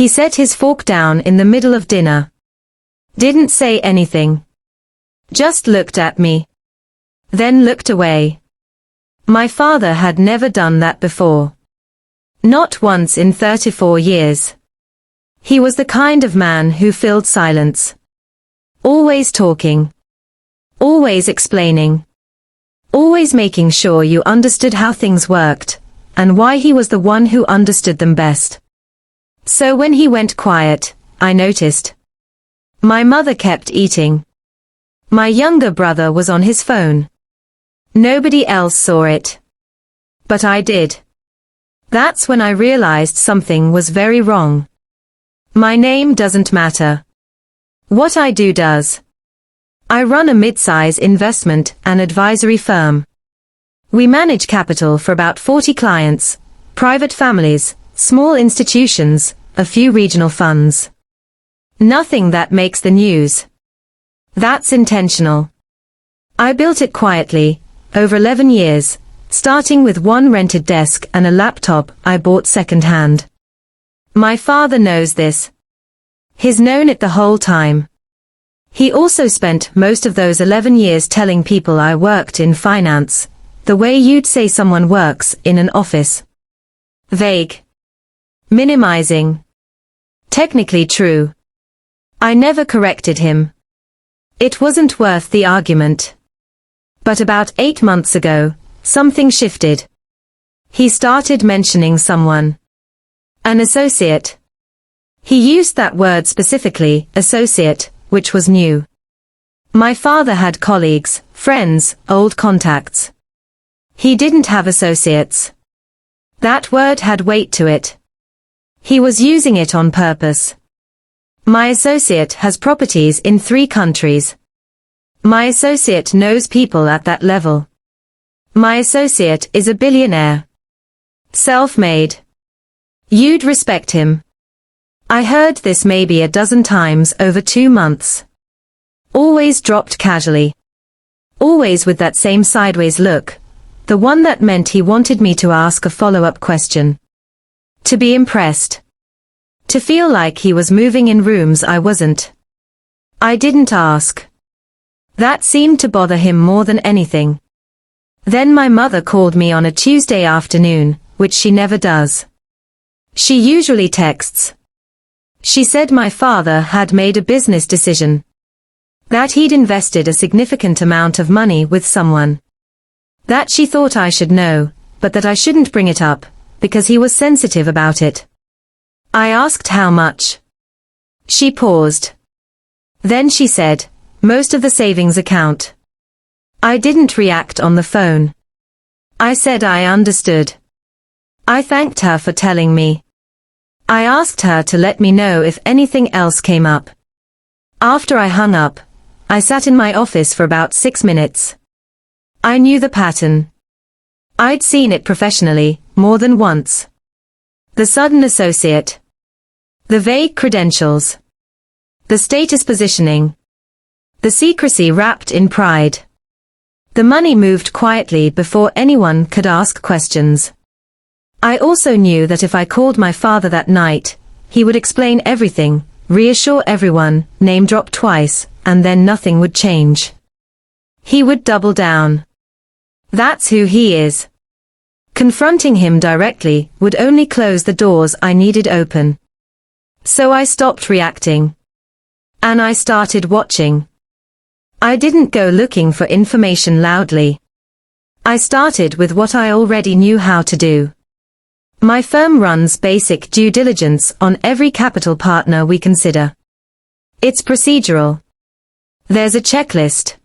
He set his fork down in the middle of dinner. Didn't say anything. Just looked at me. Then looked away. My father had never done that before. Not once in 34 years. He was the kind of man who filled silence. Always talking. Always explaining. Always making sure you understood how things worked, and why he was the one who understood them best. So when he went quiet, I noticed. My mother kept eating. My younger brother was on his phone. Nobody else saw it. But I did. That's when I realized something was very wrong. My name doesn't matter. What I do does. I run a mid-size investment and advisory firm. We manage capital for about 40 clients, private families, small institutions, a few regional funds. Nothing that makes the news. That's intentional. I built it quietly, over 11 years, starting with one rented desk and a laptop I bought second-hand. My father knows this. He's known it the whole time. He also spent most of those 11 years telling people I worked in finance, the way you'd say someone works in an office. Vague. Minimizing. Technically true. I never corrected him. It wasn't worth the argument. But about 8 months ago, something shifted. He started mentioning someone. An associate. He used that word specifically, associate, which was new. My father had colleagues, friends, old contacts. He didn't have associates. That word had weight to it. He was using it on purpose. My associate has properties in 3 countries. My associate knows people at that level. My associate is a billionaire. Self-made. You'd respect him. I heard this maybe a dozen times over 2 months. Always dropped casually. Always with that same sideways look, the one that meant he wanted me to ask a follow-up question. To be impressed. To feel like he was moving in rooms I wasn't. I didn't ask. That seemed to bother him more than anything. Then my mother called me on a Tuesday afternoon, which she never does. She usually texts. She said my father had made a business decision. That he'd invested a significant amount of money with someone. That she thought I should know, but that I shouldn't bring it up, because he was sensitive about it. I asked how much. She paused. Then she said, most of the savings account. I didn't react on the phone. I said I understood. I thanked her for telling me. I asked her to let me know if anything else came up. After I hung up, I sat in my office for about 6 minutes. I knew the pattern. I'd seen it professionally, more than once. The sudden associate. The vague credentials. The status positioning. The secrecy wrapped in pride. The money moved quietly before anyone could ask questions. I also knew that if I called my father that night, he would explain everything, reassure everyone, name drop twice, and then nothing would change. He would double down. That's who he is. Confronting him directly would only close the doors I needed open. So I stopped reacting. And I started watching. I didn't go looking for information loudly. I started with what I already knew how to do. My firm runs basic due diligence on every capital partner we consider. It's procedural. There's a checklist.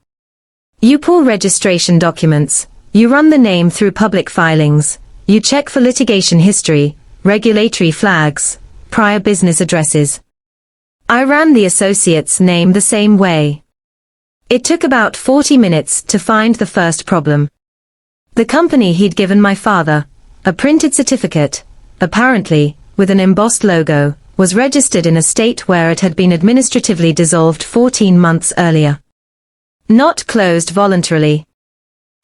You pull registration documents, you run the name through public filings, you check for litigation history, regulatory flags, prior business addresses. I ran the associate's name the same way. It took about 40 minutes to find the first problem. The company he'd given my father, a printed certificate, apparently, with an embossed logo, was registered in a state where it had been administratively dissolved 14 months earlier. Not closed voluntarily.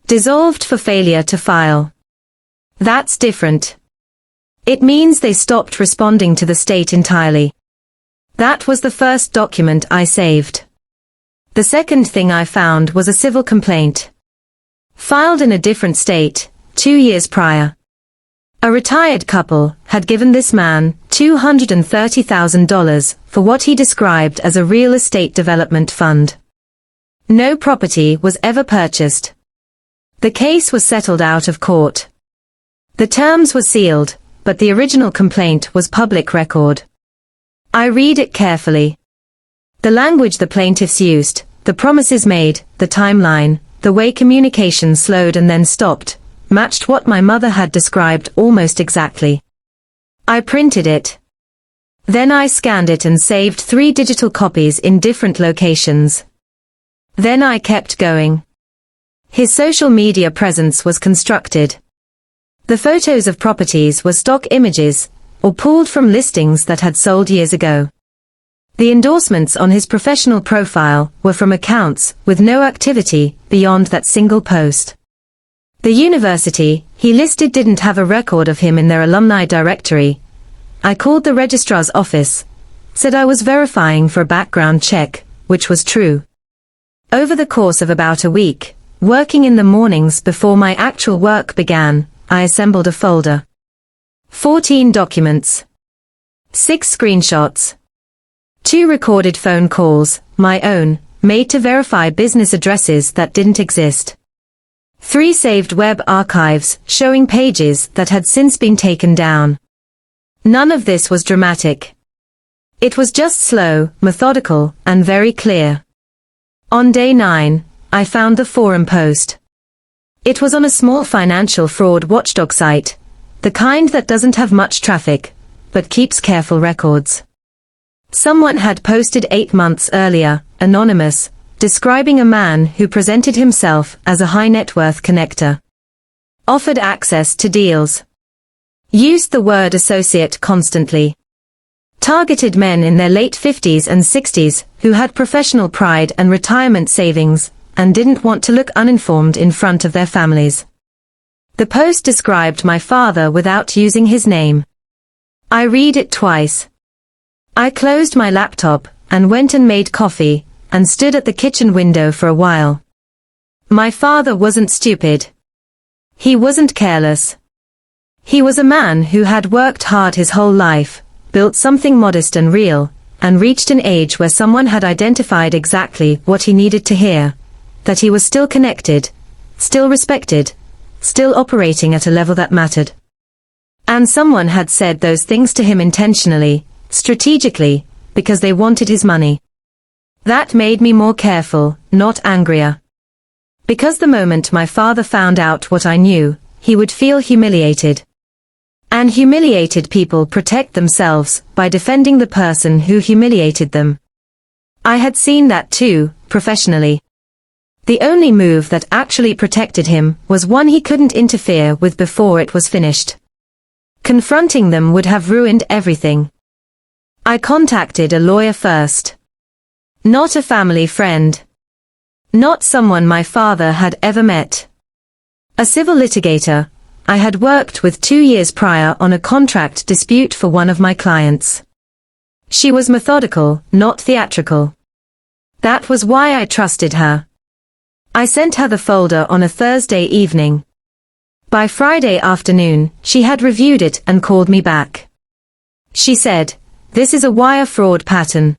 Dissolved for failure to file. That's different. It means they stopped responding to the state entirely. That was the first document I saved. The second thing I found was a civil complaint. Filed in a different state, 2 years prior. A retired couple had given this man $230,000 for what he described as a real estate development fund. No property was ever purchased. The case was settled out of court. The terms were sealed, but the original complaint was public record. I read it carefully. The language the plaintiffs used, the promises made, the timeline, the way communication slowed and then stopped, matched what my mother had described almost exactly. I printed it. Then I scanned it and saved 3 digital copies in different locations. Then I kept going. His social media presence was constructed. The photos of properties were stock images, or pulled from listings that had sold years ago. The endorsements on his professional profile were from accounts with no activity beyond that single post. The university he listed didn't have a record of him in their alumni directory. I called the registrar's office, said I was verifying for a background check, which was true. Over the course of about a week, working in the mornings before my actual work began, I assembled a folder. 14 documents. 6 screenshots. 2 recorded phone calls, my own, made to verify business addresses that didn't exist. 3 saved web archives showing pages that had since been taken down. None of this was dramatic. It was just slow, methodical, and very clear. On day 9, I found the forum post. It was on a small financial fraud watchdog site, the kind that doesn't have much traffic, but keeps careful records. Someone had posted 8 months earlier, anonymous, describing a man who presented himself as a high-net-worth connector. Offered access to deals. Used the word associate constantly. Targeted men in their late 50s and 60s who had professional pride and retirement savings, and didn't want to look uninformed in front of their families. The post described my father without using his name. I read it twice. I closed my laptop, and went and made coffee, and stood at the kitchen window for a while. My father wasn't stupid. He wasn't careless. He was a man who had worked hard his whole life, built something modest and real, and reached an age where someone had identified exactly what he needed to hear, that he was still connected, still respected, still operating at a level that mattered. And someone had said those things to him intentionally, strategically, because they wanted his money. That made me more careful, not angrier. Because the moment my father found out what I knew, he would feel humiliated. And humiliated people protect themselves by defending the person who humiliated them. I had seen that too, professionally. The only move that actually protected him was one he couldn't interfere with before it was finished. Confronting them would have ruined everything. I contacted a lawyer first. Not a family friend. Not someone my father had ever met. A civil litigator I had worked with 2 years prior on a contract dispute for one of my clients. She was methodical, not theatrical. That was why I trusted her. I sent her the folder on a Thursday evening. By Friday afternoon, she had reviewed it and called me back. She said, "This is a wire fraud pattern.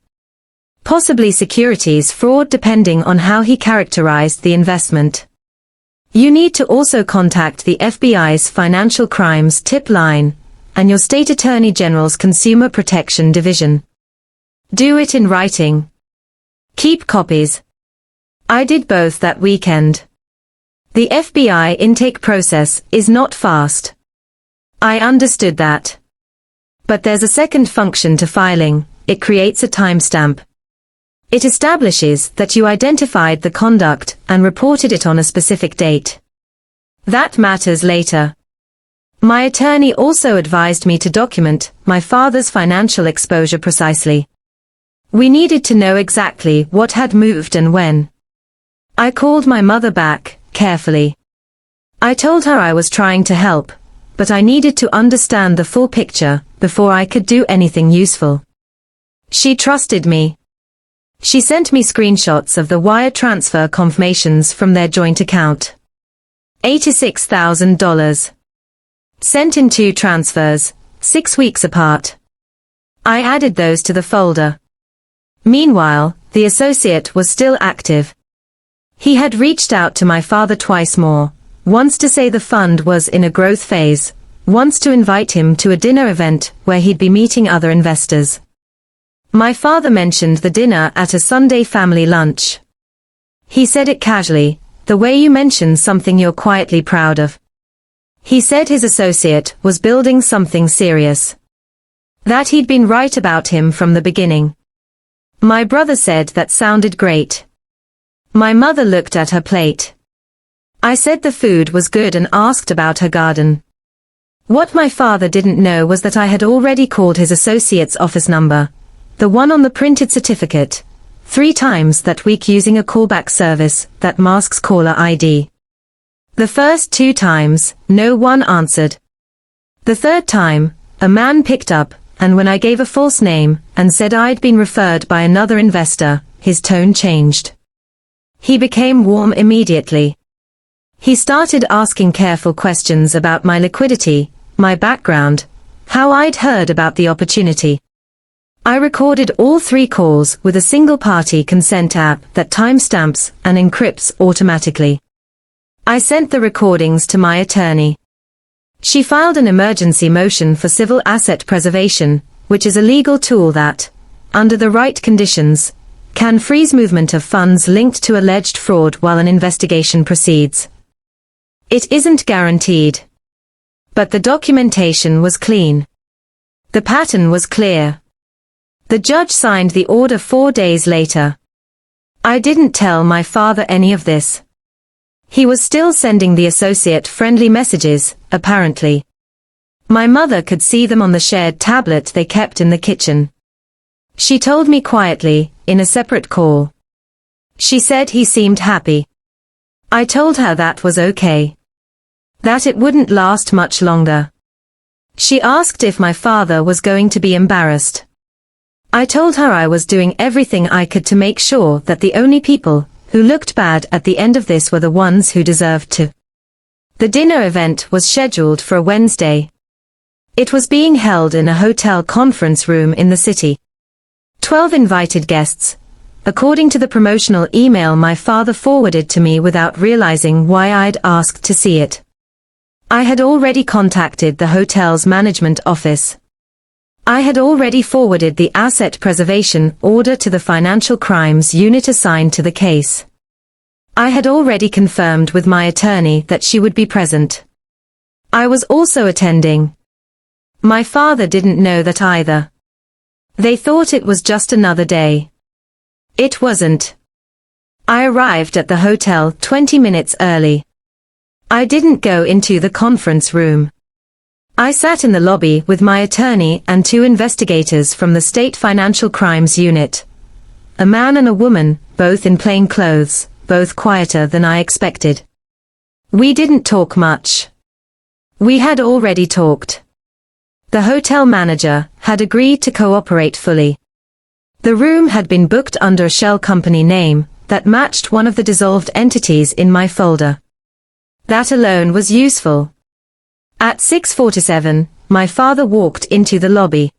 Possibly securities fraud depending on how he characterized the investment. You need to also contact the FBI's Financial Crimes Tip Line and your State Attorney General's Consumer Protection Division. Do it in writing. Keep copies." I did both that weekend. The FBI intake process is not fast. I understood that. But there's a second function to filing. It creates a timestamp. It establishes that you identified the conduct and reported it on a specific date. That matters later. My attorney also advised me to document my father's financial exposure precisely. We needed to know exactly what had moved and when. I called my mother back, carefully. I told her I was trying to help, but I needed to understand the full picture before I could do anything useful. She trusted me. She sent me screenshots of the wire transfer confirmations from their joint account. $86,000. Sent in 2 transfers, 6 weeks apart. I added those to the folder. Meanwhile, the associate was still active. He had reached out to my father twice more, once to say the fund was in a growth phase, once to invite him to a dinner event where he'd be meeting other investors. My father mentioned the dinner at a Sunday family lunch. He said it casually, the way you mention something you're quietly proud of. He said his associate was building something serious. That he'd been right about him from the beginning. My brother said that sounded great. My mother looked at her plate. I said the food was good and asked about her garden. What my father didn't know was that I had already called his associate's office number, the one on the printed certificate, 3 times that week using a callback service that masks caller ID. The first 2 times, no one answered. The 3rd time, a man picked up, and when I gave a false name and said I'd been referred by another investor, his tone changed. He became warm immediately. He started asking careful questions about my liquidity, my background, how I'd heard about the opportunity. I recorded all 3 calls with a single-party consent app that timestamps and encrypts automatically. I sent the recordings to my attorney. She filed an emergency motion for civil asset preservation, which is a legal tool that, under the right conditions, can freeze movement of funds linked to alleged fraud while an investigation proceeds. It isn't guaranteed. But the documentation was clean. The pattern was clear. The judge signed the order 4 days later. I didn't tell my father any of this. He was still sending the associate friendly messages, apparently. My mother could see them on the shared tablet they kept in the kitchen. She told me quietly, in a separate call. She said he seemed happy. I told her that was okay. That it wouldn't last much longer. She asked if my father was going to be embarrassed. I told her I was doing everything I could to make sure that the only people who looked bad at the end of this were the ones who deserved to. The dinner event was scheduled for a Wednesday. It was being held in a hotel conference room in the city. 12 invited guests, according to the promotional email my father forwarded to me without realizing why I'd asked to see it. I had already contacted the hotel's management office. I had already forwarded the asset preservation order to the financial crimes unit assigned to the case. I had already confirmed with my attorney that she would be present. I was also attending. My father didn't know that either. They thought it was just another day. It wasn't. I arrived at the hotel 20 minutes early. I didn't go into the conference room. I sat in the lobby with my attorney and 2 investigators from the State Financial Crimes Unit. A man and a woman, both in plain clothes, both quieter than I expected. We didn't talk much. We had already talked. The hotel manager had agreed to cooperate fully. The room had been booked under a shell company name that matched one of the dissolved entities in my folder. That alone was useful. At 6:47, my father walked into the lobby.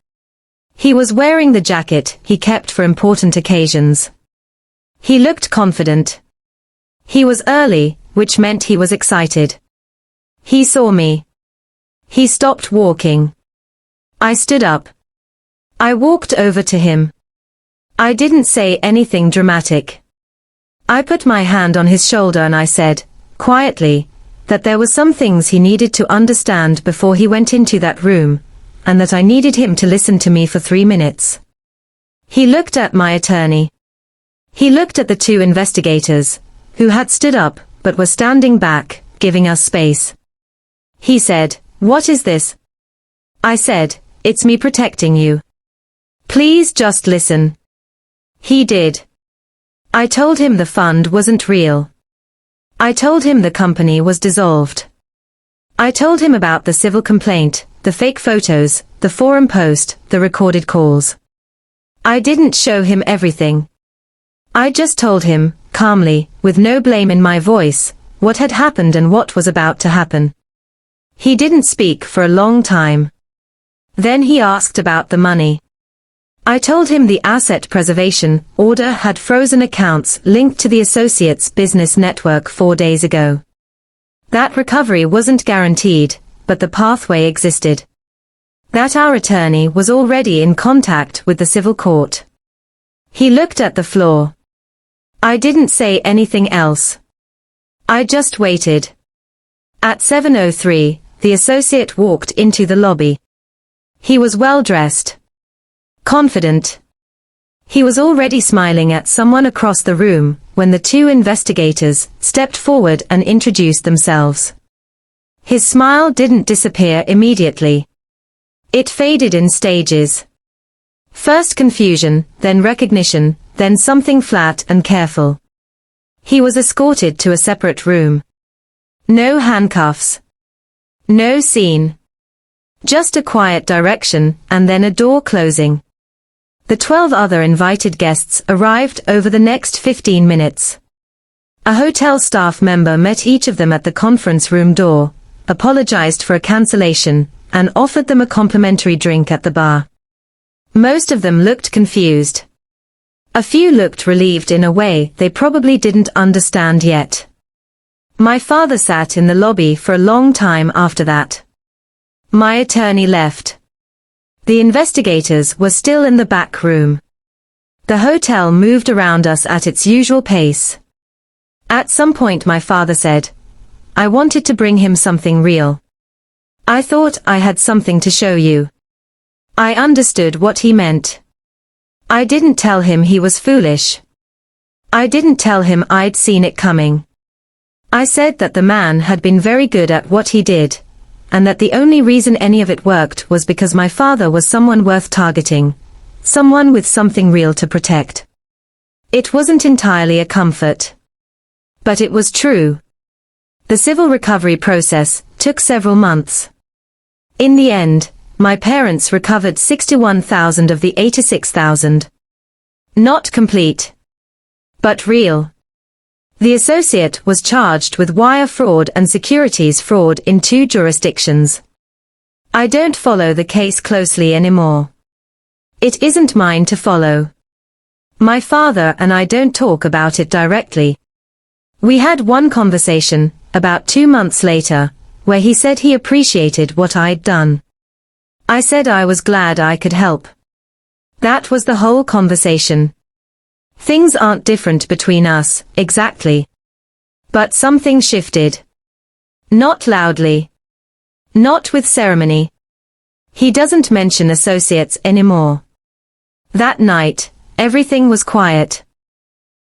He was wearing the jacket he kept for important occasions. He looked confident. He was early, which meant he was excited. He saw me. He stopped walking. I stood up. I walked over to him. I didn't say anything dramatic. I put my hand on his shoulder and I said, quietly, that there were some things he needed to understand before he went into that room, and that I needed him to listen to me for 3 minutes. He looked at my attorney. He looked at the 2 investigators, who had stood up, but were standing back, giving us space. He said, "What is this?" I said, "It's me protecting you. Please just listen." He did. I told him the fund wasn't real. I told him the company was dissolved. I told him about the civil complaint, the fake photos, the forum post, the recorded calls. I didn't show him everything. I just told him, calmly, with no blame in my voice, what had happened and what was about to happen. He didn't speak for a long time. Then he asked about the money. I told him the asset preservation order had frozen accounts linked to the associate's business network 4 days ago. That recovery wasn't guaranteed, but the pathway existed. That our attorney was already in contact with the civil court. He looked at the floor. I didn't say anything else. I just waited. At 7:03, the associate walked into the lobby. He was well dressed. Confident. He was already smiling at someone across the room when the two investigators stepped forward and introduced themselves. His smile didn't disappear immediately. It faded in stages. First confusion, then recognition, then something flat and careful. He was escorted to a separate room. No handcuffs. No scene. Just a quiet direction, and then a door closing. The 12 other invited guests arrived over the next 15 minutes. A hotel staff member met each of them at the conference room door, apologized for a cancellation, and offered them a complimentary drink at the bar. Most of them looked confused. A few looked relieved in a way they probably didn't understand yet. My father sat in the lobby for a long time after that. My attorney left. The investigators were still in the back room. The hotel moved around us at its usual pace. At some point my father said, I wanted to bring him something real. I thought I had something to show you. I understood what he meant. I didn't tell him he was foolish. I didn't tell him I'd seen it coming. I said that the man had been very good at what he did, and that the only reason any of it worked was because my father was someone worth targeting, someone with something real to protect. It wasn't entirely a comfort. But it was true. The civil recovery process took several months. In the end, my parents recovered 61,000 of the 86,000. Not complete. But real. The associate was charged with wire fraud and securities fraud in 2 jurisdictions. I don't follow the case closely anymore. It isn't mine to follow. My father and I don't talk about it directly. We had one conversation, about 2 months later, where he said he appreciated what I'd done. I said I was glad I could help. That was the whole conversation. Things aren't different between us, exactly. But something shifted. Not loudly. Not with ceremony. He doesn't mention associates anymore. That night, everything was quiet.